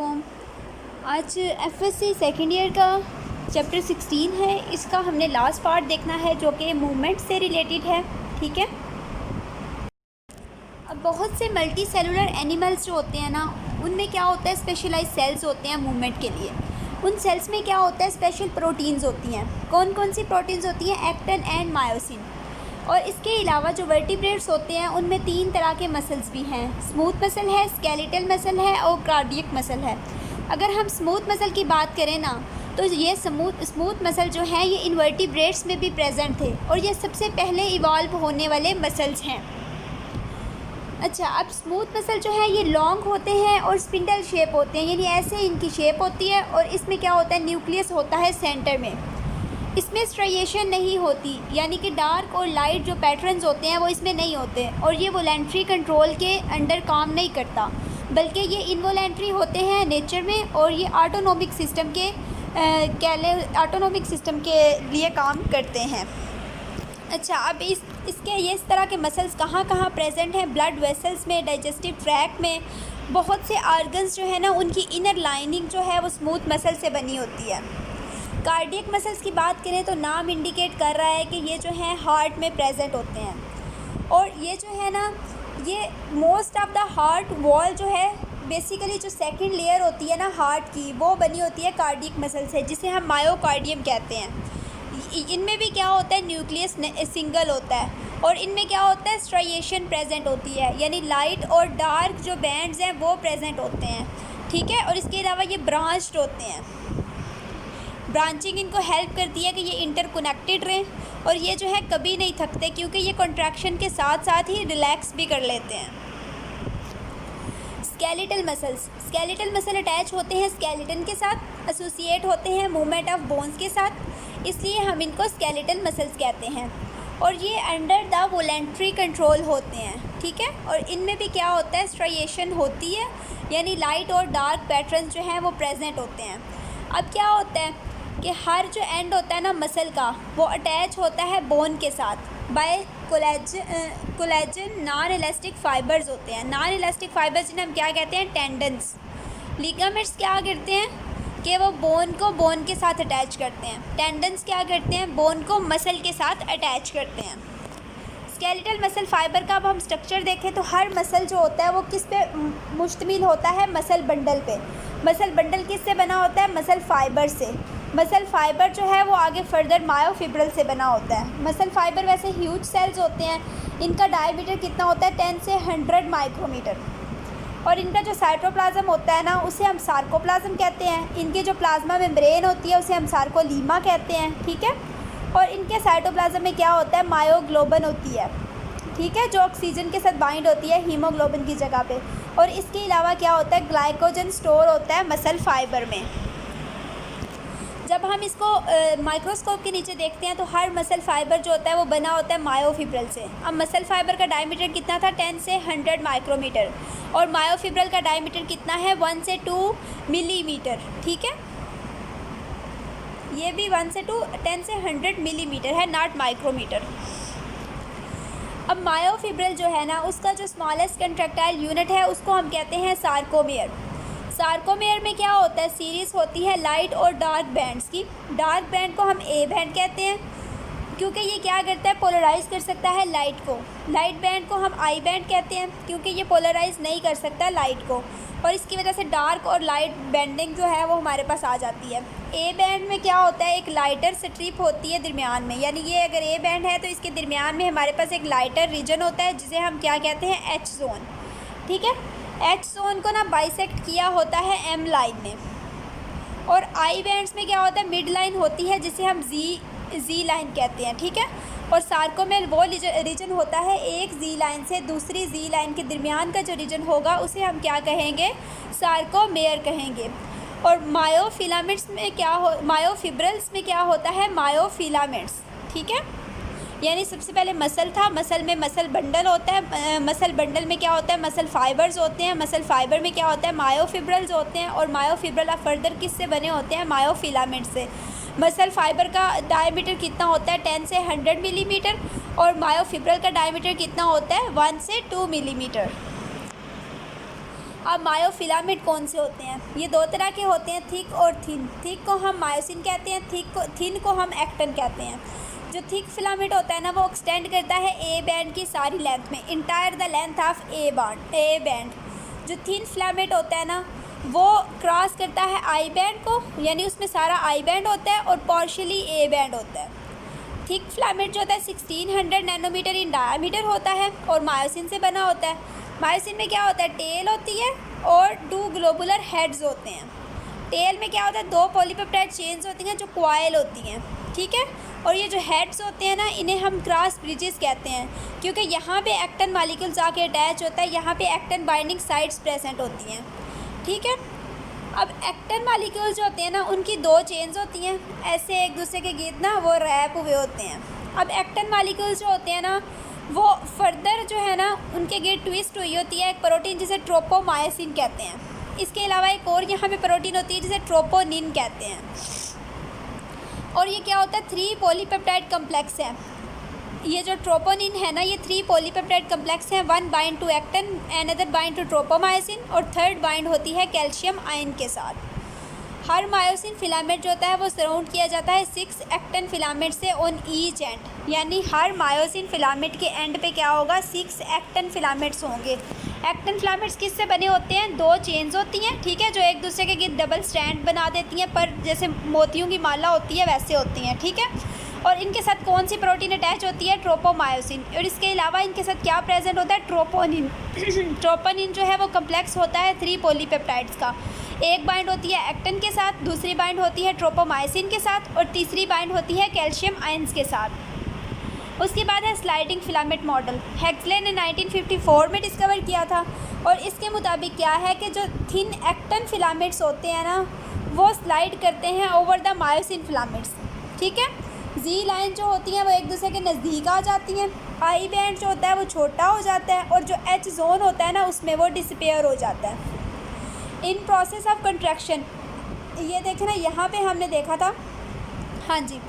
वालेकुम। आज FSc second year का चैप्टर 16 है। इसका हमने लास्ट पार्ट देखना है जो कि मूवमेंट से रिलेटेड है। ठीक है। अब बहुत से मल्टी सेलुलर एनिमल्स जो होते हैं ना, उनमें क्या होता है, स्पेशलाइज सेल्स होते हैं मूवमेंट के लिए। उन सेल्स में क्या होता है, स्पेशल प्रोटीन्स होती हैं। कौन कौन सी प्रोटीन्स होती हैं? Actin and myosin. और इसके अलावा जो वर्टिब्रेट्स होते हैं उनमें 3 तरह के मसल्स भी हैं। स्मूथ मसल है, स्केलेटल मसल है और कार्डियक मसल है। अगर हम स्मूथ मसल की बात करें ना, तो ये स्मूथ मसल जो है ये इनवर्टिब्रेट्स में भी प्रेजेंट थे और ये सबसे पहले इवॉल्व होने वाले मसल्स हैं। अच्छा, अब स्मूथ मसल जो है ये लॉन्ग होते हैं और स्पिंडल शेप होते हैं, यानी ऐसे इनकी शेप होती है। और इसमें क्या होता है, न्यूक्लियस होता है सेंटर में। इसमें स्ट्राइएशन नहीं होती, यानी कि डार्क और लाइट जो पैटर्न्स होते हैं वो इसमें नहीं होते। और ये वॉलेंट्री कंट्रोल के अंडर काम नहीं करता, बल्कि ये इनवॉलेंट्री होते हैं नेचर में। और ये ऑटोनोमिक सिस्टम के लिए काम करते हैं। अच्छा, अब इसके ये इस तरह के मसल्स कहाँ कहाँ प्रेजेंट हैं? ब्लड वेसल्स में, डाइजेस्टिव ट्रैक्ट में। बहुत से आर्गन्स जो है ना, उनकी इनर लाइनिंग जो है वो स्मूथ मसल से बनी होती है। कार्डियक मसल्स की बात करें तो नाम इंडिकेट कर रहा है कि ये जो है हार्ट में प्रेजेंट होते हैं। और ये जो है ना, ये most of the heart wall जो है, बेसिकली जो सेकंड लेयर होती है ना हार्ट की, वो बनी होती है कार्डियक मसल से, जिसे हम मायोकार्डियम कहते हैं। इनमें भी क्या होता है, न्यूक्लियस सिंगल होता है। और इनमें क्या होता है, स्ट्राइएशन प्रेजेंट होती है, यानी लाइट और डार्क जो बैंड्स हैं वो प्रेजेंट होते हैं। ठीक है। और इसके अलावा ये ब्रांच्ड होते हैं। ब्रांचिंग इनको हेल्प करती है कि ये इंटरकनेक्टेड रहें। और ये जो है कभी नहीं थकते, क्योंकि ये कॉन्ट्रैक्शन के साथ साथ ही रिलैक्स भी कर लेते हैं। स्केलेटल मसल अटैच होते हैं स्केलेटन के साथ, एसोसिएट होते हैं मूवमेंट ऑफ बोन्स के साथ, इसलिए हम इनको स्केलेटल मसल्स कहते हैं। और ये अंडर द वॉलेंट्री कंट्रोल होते हैं। ठीक है। और इनमें भी क्या होता है, स्ट्राइएशन होती है, यानी लाइट और डार्क पैटर्न जो हैं वो प्रेजेंट होते हैं। अब क्या होता है कि हर जो एंड होता है ना मसल का, वो अटैच होता है बोन के साथ by collagen non elastic fibres होते हैं। नॉन इलास्टिक फाइबर्स जिन्हें हम क्या कहते हैं, टेंडन्स। लिगामेंट्स क्या करते हैं कि वो बोन को बोन के साथ अटैच करते हैं। टेंडन्स क्या करते हैं, बोन को मसल के साथ अटैच करते हैं। स्केलेटल मसल फाइबर का अब हम स्ट्रक्चर देखें तो हर मसल जो होता है वो किस पे मुश्तमिल होता है, मसल बंडल पे। मसल बंडल किस से बना होता है, मसल फाइबर से। मसल फाइबर जो है वो आगे फर्दर मायोफिब्रल से बना होता है। मसल फाइबर वैसे ह्यूज सेल्स होते हैं। इनका डायमीटर कितना होता है, 10 से 100 माइक्रोमीटर। और इनका जो साइटोप्लाज्म होता है ना, उसे हम सार्कोप्लाज्म कहते हैं। इनकी जो प्लाज्मा मेम्ब्रेन होती है उसे हम सार्कोलीमा कहते हैं। ठीक है। और इनके साइटोप्लाज्म में क्या होता है, मायोग्लोबिन होती है। ठीक है, जो ऑक्सीजन के साथ बाइंड होती है हीमोग्लोबिन की जगह पे। और इसके अलावा क्या होता है, ग्लाइकोजन स्टोर होता है मसल फाइबर में। जब हम इसको माइक्रोस्कोप के नीचे देखते हैं तो हर मसल फाइबर जो होता है वो बना होता है मायोफिब्रल से। अब मसल फाइबर का डायमीटर कितना था, 10 से 100 माइक्रोमीटर। और मायोफिब्रल का डायमीटर कितना है, 1 से 2 मिलीमीटर। ठीक है। ये भी 1 से 2, 10 से 100 मिलीमीटर है, नॉट माइक्रोमीटर। अब मायोफिब्रल जो है ना, उसका जो स्मॉलेस्ट कंट्रैक्टाइल यूनिट है उसको हम कहते हैं सार्कोमेयर। सार्कोमेयर में क्या होता है, सीरीज़ होती है लाइट और डार्क बैंड्स की। डार्क बैंड को हम ए बैंड कहते हैं, क्योंकि ये क्या करता है, पोलराइज कर सकता है लाइट को। लाइट बैंड को हम आई बैंड कहते हैं, क्योंकि ये पोलराइज नहीं कर सकता लाइट को। और इसकी वजह से डार्क और लाइट बैंडिंग जो है वो हमारे पास आ जाती है। ए बैंड में क्या होता है, एक लाइटर स्ट्रिप होती है दरमियान में, यानी ये अगर ए बैंड है तो इसके दरमियान में हमारे पास एक लाइटर रीजन होता है, जिसे हम क्या कहते हैं, एच जोन। ठीक है। एच जोन को ना बाइसेक्ट किया होता है एम लाइन में। और आई बैंड्स में क्या होता है, मिड लाइन होती है, जिसे हम जी लाइन कहते हैं। ठीक है। और सार्कोमेयर वो रीजन होता है, एक जी लाइन से दूसरी जी लाइन के दरमियान का जो रीजन होगा उसे हम क्या कहेंगे, सार्कोमेयर कहेंगे। और मायोफिलामेंट्स में मायोफिब्रल्स में क्या होता है, मायोफिलामेंट्स। ठीक है। यानी सबसे पहले मसल था, मसल में मसल बंडल होता है, मसल बंडल में क्या होता है, मसल फाइबर्स होते हैं। मसल फाइबर में क्या होता है, मायोफिब्रल्स होते हैं। और मायोफिब्रल फर्दर किससे बने होते हैं, मायोफिलामेंट से। मसल फाइबर का डायमीटर कितना होता है, 10 से 100 मिलीमीटर। और मायोफिब्रल का डायमीटर कितना होता है, 1 से 2 मिलीमीटर। अब मायोफिलामेंट कौन से होते हैं? ये दो तरह के होते हैं, थिक और थिन। थिक को हम मायोसिन कहते हैं, थिन को हम एक्टिन कहते हैं। जो थिक फिलामेंट होता है ना वो एक्सटेंड करता है ए बैंड की सारी लेंथ में, entire the length of A band. जो थिन फिलामेंट होता है ना वो क्रॉस करता है आई बैंड को, यानी उसमें सारा आई बैंड होता है और पार्शियली ए बैंड होता है। थिक फिलामेंट जो होता है 1600 नैनोमीटर इन डायमीटर होता है और मायोसिन से बना होता है। मायोसिन में क्या होता है? टेल होती है और 2 ग्लोबुलर हेड्स होते हैं। टेल में क्या होता है? 2 पॉलीपेप्टाइड चेन्स होती हैं जो क्वाइल होती हैं, ठीक है। और ये जो हेड्स होते हैं ना इन्हें हम क्रॉस ब्रिजेस कहते हैं, क्योंकि यहाँ पे एक्टिन मॉलिक्यूल्स आके अटैच होता है, यहाँ पे एक्टिन बाइंडिंग साइट्स प्रेजेंट होती हैं, ठीक है। अब एक्टिन मॉलिक्यूल्स जो होते हैं ना उनकी 2 चेन्स होती हैं, ऐसे एक दूसरे के गिर्द ना वो रैप हुए होते हैं। अब एक्टिन मॉलिक्यूल्स जो होते हैं ना वो फर्दर जो है ना उनके गिर्द ट्विस्ट हुई होती है एक प्रोटीन जिसे ट्रोपोमायोसिन कहते हैं। इसके अलावा एक और यहाँ पे प्रोटीन होती है जिसे ट्रोपोनिन कहते हैं। और ये क्या होता है? 3 पॉलीपेप्टाइड कम्प्लेक्स है। ये जो ट्रोपोनिन है ना ये 3 पॉलीपेप्टाइड कम्प्लेक्स हैं। 1 bind to actin, another bind to tropomyosin और थर्ड बाइंड होती है कैल्शियम आयन के साथ। हर मायोसिन फिलामेंट जो होता है वो सराउंड किया जाता है 6 एक्टिन फिलामेंट से ऑन ईच एंड, यानी हर मायोसिन फिलामेंट के एंड पे क्या होगा? 6 एक्टिन फिलामेंट्स होंगे। एक्टिन फिलामेंट्स किससे बने होते हैं? 2 चेन्स होती हैं, ठीक है, जो एक दूसरे के गिर्द डबल स्ट्रैंड बना देती हैं, पर जैसे मोतियों की माला होती है वैसे होती हैं, ठीक है। और इनके साथ कौन सी प्रोटीन अटैच होती है? ट्रोपोमायोसिन। और इसके अलावा इनके साथ क्या प्रेजेंट होता है? ट्रोपोनिन। ट्रोपोनिन जो है वो कम्प्लेक्स होता है 3 पॉलीपेप्टाइड्स का। एक बाइंड होती है एक्टिन के साथ, दूसरी बाइंड होती है ट्रोपोमायोसिन के साथ और तीसरी बाइंड होती है कैल्शियम आयंस के साथ। उसके बाद है स्लाइडिंग फिलामेंट मॉडल। हेक्सले ने 1954 में डिस्कवर किया था और इसके मुताबिक क्या है कि जो थिन एक्टिन फिलामेंट्स होते हैं ना वो स्लाइड करते हैं ओवर द मायोसिन फिलामेंट्स, ठीक है। जी लाइन जो होती हैं वो एक दूसरे के नज़दीक आ जाती हैं, आई बैंड जो होता है वो छोटा हो जाता है और जो एच जोन होता है ना उसमें वो डिसअपेयर हो जाता है। इन प्रोसेस ऑफ कंट्रैक्शन, ये देखें ना यहाँ पे हमने देखा था, हाँ जी,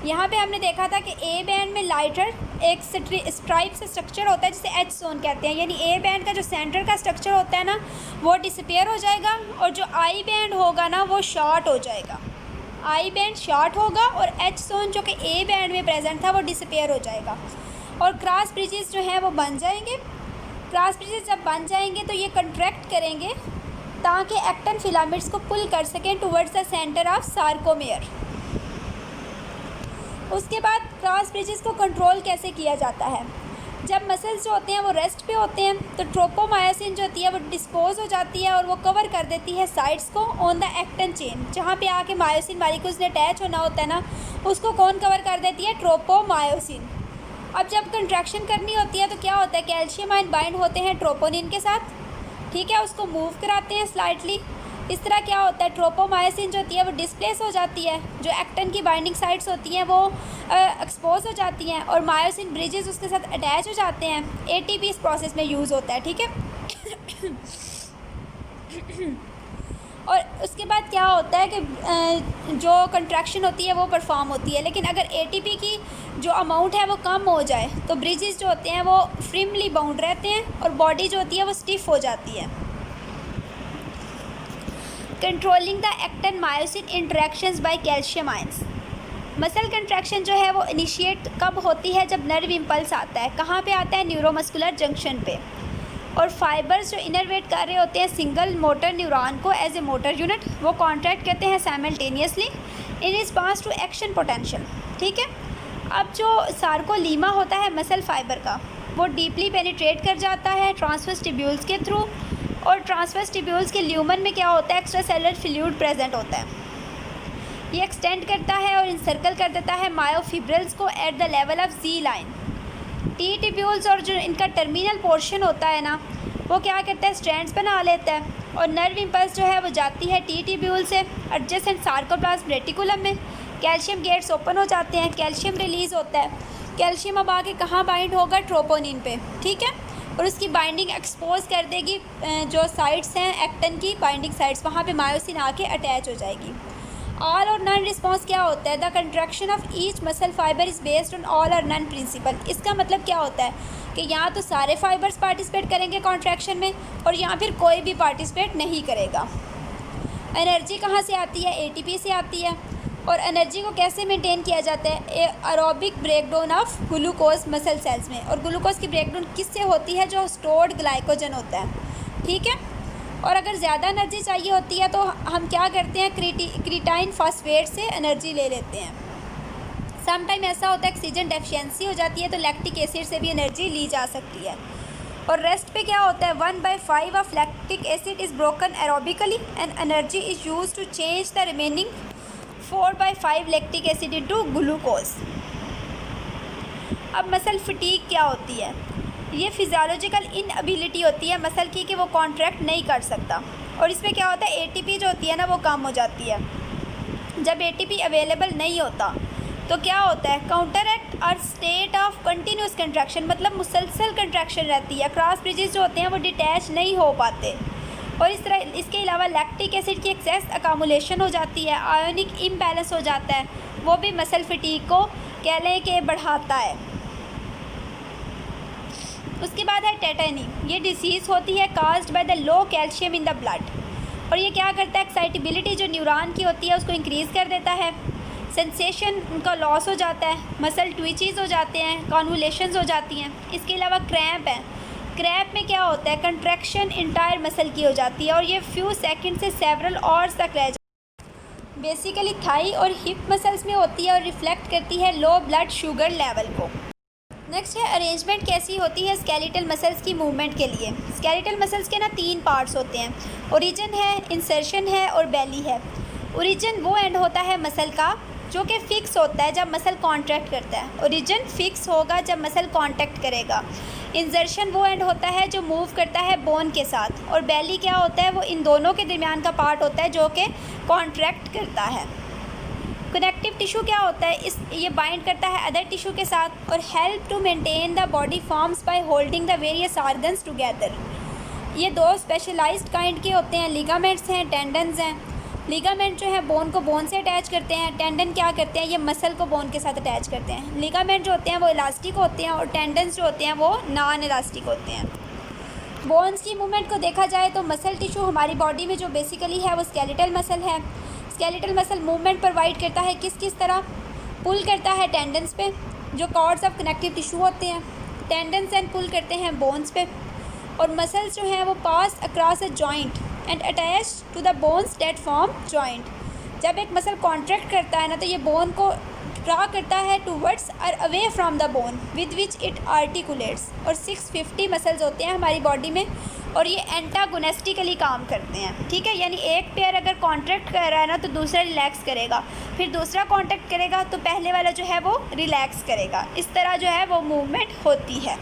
यहाँ पे हमने देखा था कि ए बैंड में लाइटर एक स्ट्राइप से स्ट्रक्चर होता है जिसे एच जोन कहते हैं, यानी ए बैंड का जो सेंटर का स्ट्रक्चर होता है ना वो डिसअपेयर हो जाएगा और जो आई बैंड होगा ना वो शॉर्ट हो जाएगा। आई बैंड शॉर्ट होगा और एच जोन जो कि ए बैंड में प्रेजेंट था वो डिसअपेयर हो जाएगा और क्रॉस ब्रिजेस जो हैं वो बन जाएंगे। क्रॉस ब्रिजेस जब बन जाएंगे तो ये कंट्रैक्ट करेंगे ताकि एक्टिन फिलामेंट्स को पुल कर सकें towards the centre of sarcomere. उसके बाद क्रॉस ब्रिजेस को कंट्रोल कैसे किया जाता है? जब मसल्स जो होते हैं वो रेस्ट पे होते हैं तो ट्रोपोमायोसिन जो होती है वो डिस्पोज हो जाती है और वो कवर कर देती है साइड्स को ऑन द एक्टिन चेन। जहाँ पे आके मायोसिन मॉलिक्यूल्स ने अटैच होना होता है ना उसको कौन कवर कर देती है? ट्रोपोमायोसिन। अब जब कंट्रैक्शन करनी होती है तो क्या होता है? कैल्शियम आयन बाइंड होते हैं ट्रोपोनिन के साथ, ठीक है, उसको मूव कराते हैं स्लाइटली। इस तरह क्या होता है? ट्रोपोमायोसिन जो होती है वो डिस्प्लेस हो जाती है, जो एक्टिन की बाइंडिंग साइट्स होती हैं वो एक्सपोज हो जाती हैं और मायोसिन ब्रिजेस उसके साथ अटैच हो जाते हैं। एटीपी इस प्रोसेस में यूज़ होता है, ठीक है। और उसके बाद क्या होता है कि जो कंट्रैक्शन होती है वो परफॉर्म होती है, लेकिन अगर एटीपी की जो अमाउंट है वो कम हो जाए तो ब्रिजेस जो होते हैं वो फ्रीमली बाउंड रहते हैं और बॉडी जो होती है वो स्टिफ हो जाती है। Controlling the actin myosin interactions by calcium ions. Muscle contraction जो है वो इनिशिएट कब होती है? जब नर्व इम्पल्स आता है। कहाँ पे आता है? न्यूरोमस्कुलर जंक्शन पे। और फाइबर्स जो इनरवेट कर रहे होते हैं सिंगल मोटर न्यूरॉन को एज ए मोटर यूनिट वो कॉन्ट्रैक्ट करते हैं simultaneously in response to action potential, ठीक है। अब जो सार्कोलीमा होता है मसल फाइबर का वो डीपली पेनिट्रेट कर जाता है ट्रांसवर्स टिब्यूल्स के थ्रू और ट्रांसवर्स टिब्यूल्स के ल्यूमन में क्या होता है? एक्स्ट्रा सेलुलर फ्लूइड प्रेजेंट होता है। ये एक्सटेंड करता है और इंसर्कल कर देता है मायोफिब्रिल्स को at the level of Z line. T tubules और जो इनका टर्मिनल पोर्शन होता है ना वो क्या करता है? स्ट्रैंड्स बना लेता है और नर्व इम्पल्स जो है वो जाती है टी टिब्यूल से एडजेसेंट सार्कोप्लाज्म रेटिकुलम में। कैल्शियम गेट्स ओपन हो जाते हैं, कैल्शियम रिलीज़ होता है। कैल्शियम अब आके कहाँ बाइंड होगा? ट्रोपोनिन पे, ठीक है, और उसकी बाइंडिंग एक्सपोज कर देगी जो साइड्स हैं एक्टिन की बाइंडिंग साइड्स, वहाँ पे मायोसिन आके अटैच हो जाएगी। ऑल और नन रिस्पॉन्स क्या होता है? The contraction of each muscle fibre is based on all और नन प्रिंसिपल। इसका मतलब क्या होता है? कि यहाँ तो सारे फाइबर्स पार्टिसिपेट करेंगे कॉन्ट्रैक्शन में और यहाँ फिर कोई भी पार्टिसिपेट नहीं करेगा। एनर्जी कहाँ से आती है? एटीपी से आती है। और एनर्जी को कैसे मेंटेन किया जाता है? Aerobic breakdown of glucose muscle cells में। और ग्लूकोज की ब्रेकडाउन किससे होती है? जो स्टोर्ड ग्लाइकोजन होता है, ठीक है। और अगर ज़्यादा एनर्जी चाहिए होती है तो हम क्या करते हैं? क्रीटाइन फॉस्फेट से एनर्जी ले लेते हैं। सम टाइम ऐसा होता है ऑक्सीजन डेफिशिएंसी हो जाती है तो लैक्टिक एसिड से भी एनर्जी ली जा सकती है। और रेस्ट पे क्या होता है? 1/5 of lactic acid is broken aerobically and energy is use to change the remaining 4/5 lactic acid into glucose. अब मसल फटीग क्या होती है? ये फिजियोलॉजिकल इनएबिलिटी होती है मसल की कि वो कॉन्ट्रैक्ट नहीं कर सकता। और इसमें क्या होता है? एटीपी जो होती है ना वो कम हो जाती है। जब एटीपी अवेलेबल नहीं होता तो क्या होता है? काउंटरएक्ट और स्टेट ऑफ कंटिन्यूस कंट्रैक्शन, मतलब मुसलसल कंट्रैक्शन रहती है। क्रॉस ब्रिजेस जो होते हैं वो डिटैच नहीं हो पाते। और इस तरह इसके अलावा लैक्टिक एसिड की एक्सेस अकामुलेशन हो जाती है, आयोनिक इम्बैलेंस हो जाता है, वो भी मसल फटीग को कह लें कि बढ़ाता है। उसके बाद है टेटानी। ये डिसीज़ होती है caused by the low calcium in the blood. और ये क्या करता है? एक्साइटेबिलिटी जो न्यूरॉन की होती है उसको इंक्रीज़ कर देता है। सेंसेशन उनका लॉस हो जाता है, मसल ट्विचेस हो जाते हैं, कॉन्वुलेशंस हो जाती हैं। इसके अलावा क्रैम्प है। क्रैम्प में क्या होता है? कंट्रैक्शन इंटायर मसल की हो जाती है और ये फ्यू सेकंड से सेवरल आवर्स तक रह जाती है। बेसिकली थाई और हिप मसल्स में होती है और रिफ्लेक्ट करती है लो ब्लड शुगर लेवल को। नेक्स्ट है अरेंजमेंट कैसी होती है स्केलेटल मसल्स की मूवमेंट के लिए। स्केलेटल मसल्स के ना 3 पार्ट्स होते हैं, ओरिजिन है, इंसर्शन है और बेली है। ओरिजिन वो एंड होता है मसल का जो कि फ़िक्स होता है जब मसल कॉन्ट्रैक्ट करता है। ओरिजिन फिक्स होगा जब मसल कॉन्टैक्ट करेगा। इंसर्शन वो एंड होता है जो मूव करता है बोन के साथ। और बेली क्या होता है? वो इन दोनों के दरमियान का पार्ट होता है जो कि कॉन्ट्रैक्ट करता है। कनेक्टिव टिश्यू क्या होता है? ये बाइंड करता है अदर टिश्यू के साथ और help to maintain the body forms by holding the various organs together. ये 2 स्पेशलाइज्ड काइंड के होते हैं, लिगामेंट्स हैं, टेंडन्स हैं। लिगामेंट जो है बोन को बोन से अटैच करते हैं, टेंडन क्या करते हैं? ये मसल को बोन के साथ अटैच करते हैं। लिगामेंट जो होते हैं वो इलास्टिक होते हैं और टेंडन्स जो होते हैं वो नॉन इलास्टिक होते हैं। बोन्स की मूवमेंट को देखा जाए तो मसल टिश्यू हमारी बॉडी में जो बेसिकली है वो स्केलेटल मसल है। स्केलेटल मसल मूवमेंट प्रोवाइड करता है किस तरह? पुल करता है टेंडन्स पे जो कॉर्ड्स ऑफ कनेक्टिव टिश्यू होते हैं। टेंडन्स एंड पुल करते हैं बोन्स पे। और मसल्स जो हैं वो pass across a joint and attach to the bones that form joint. जब एक मसल कॉन्ट्रैक्ट करता है ना तो ये बोन को ड्रा करता है टूवर्ड्स और away from the bone with which it articulates. और 650 मसल्स होते हैं हमारी बॉडी में और ये एंटागोनिस्टिकली काम करते हैं, ठीक है। यानी एक पेयर अगर कॉन्ट्रैक्ट कर रहा है ना तो दूसरा रिलैक्स करेगा, फिर दूसरा कॉन्ट्रैक्ट करेगा तो पहले वाला जो है वो रिलैक्स करेगा। इस तरह जो है वो मूवमेंट होती है।